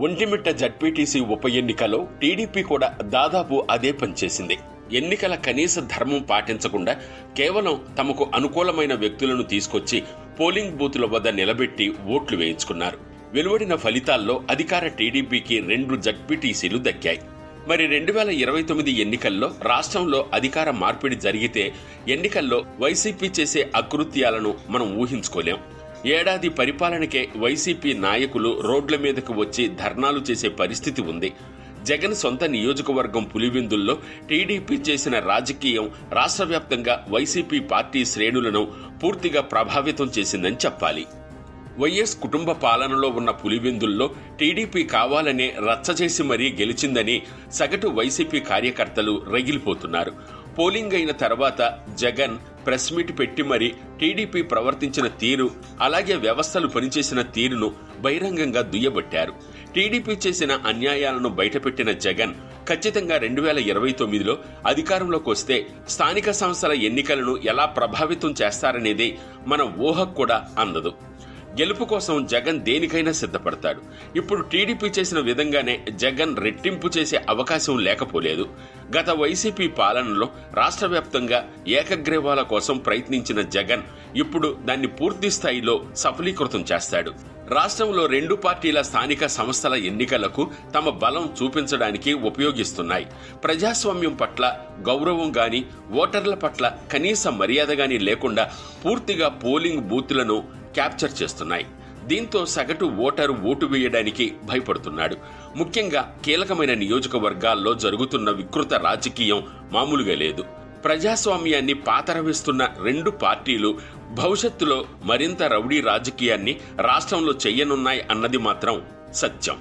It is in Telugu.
ఒంటిమిట్ట జడ్పీటీసీ ఉప ఎన్నికలో టీడీపీ కూడా దాదాపు అదే పనిచేసింది. ఎన్నికల కనీస ధర్మం పాటించకుండా కేవలం తమకు అనుకూలమైన వ్యక్తులను తీసుకొచ్చి పోలింగ్ బూతుల వద్ద నిలబెట్టి ఓట్లు వేయించుకున్నారు. వెలువడిన ఫలితాల్లో అధికార టీడీపీకి 2 జడ్పీటీసీలు దక్కాయి. మరి 2029 ఎన్నికల్లో రాష్ట్రంలో అధికార మార్పిడి జరిగితే ఎన్నికల్లో వైసీపీ చేసే అకృత్యాలను మనం ఊహించుకోలేం. ఏడాది పరిపాలనకే వైసీపీ నాయకులు రోడ్ల మీదకు వచ్చి ధర్నాలు చేసే పరిస్థితి ఉంది. జగన్ సొంత నియోజకవర్గం పులివెందుల్లో టీడీపీ చేసిన రాజకీయం రాష్ట్ర వ్యాప్తంగా వైసీపీ పార్టీ శ్రేణులను పూర్తిగా ప్రభావితం చేసిందని చెప్పాలి. వైఎస్ కుటుంబ పాలనలో ఉన్న పులివెందుల్లో టీడీపీ కావాలనే రచ్చ చేసి మరీ గెలిచిందని సగటు వైసీపీ కార్యకర్తలు రగిలిపోతున్నారు. పోలింగ్ అయిన తర్వాత జగన్ ప్రెస్ మీట్ పెట్టి మరీ టీడీపీ ప్రవర్తించిన తీరు, అలాగే వ్యవస్థలు పనిచేసిన తీరును బహిరంగంగా దుయ్యబట్టారు. టీడీపీ చేసిన అన్యాయాలను బయటపెట్టిన జగన్ ఖచ్చితంగా 2029లో అధికారంలోకి వస్తే స్థానిక సంస్థల ఎన్నికలను ఎలా ప్రభావితం చేస్తారనేది మన ఊహకు కూడా అందదు. గెలుపు కోసం జగన్ దేనికైనా సిద్ధపడతాడు. ఇప్పుడు టీడీపీ చేసిన విధంగానే జగన్ రెట్టింపు చేసే అవకాశం లేకపోలేదు. గత వైసీపీ పాలనలో రాష్ట్ర వ్యాప్తంగా ఏకగ్రీవాల కోసం ప్రయత్నించిన జగన్ ఇప్పుడు దాన్ని పూర్తి స్థాయిలో సఫలీకృతం చేస్తాడు. రాష్ట్రంలో 2 పార్టీల స్థానిక సంస్థల ఎన్నికలకు తమ బలం చూపించడానికి ఉపయోగిస్తున్నాయి. ప్రజాస్వామ్యం పట్ల గౌరవం గాని, ఓటర్ల పట్ల కనీస మర్యాద గాని లేకుండా పూర్తిగా పోలింగ్ బూత్లను క్యాప్చర్ చేస్తున్నాయి. దీంతో సగటు ఓటరు ఓటు వేయడానికి భయపడుతున్నాడు. ముఖ్యంగా కీలకమైన నియోజకవర్గాల్లో జరుగుతున్న వికృత రాజకీయం మామూలుగా లేదు. ప్రజాస్వామ్యాన్ని పాతరవేస్తున్న 2 పార్టీలు భవిష్యత్తులో మరింత రౌడీ రాజకీయాన్ని రాష్ట్రంలో చెయ్యనున్నాయి అన్నది మాత్రం సత్యం.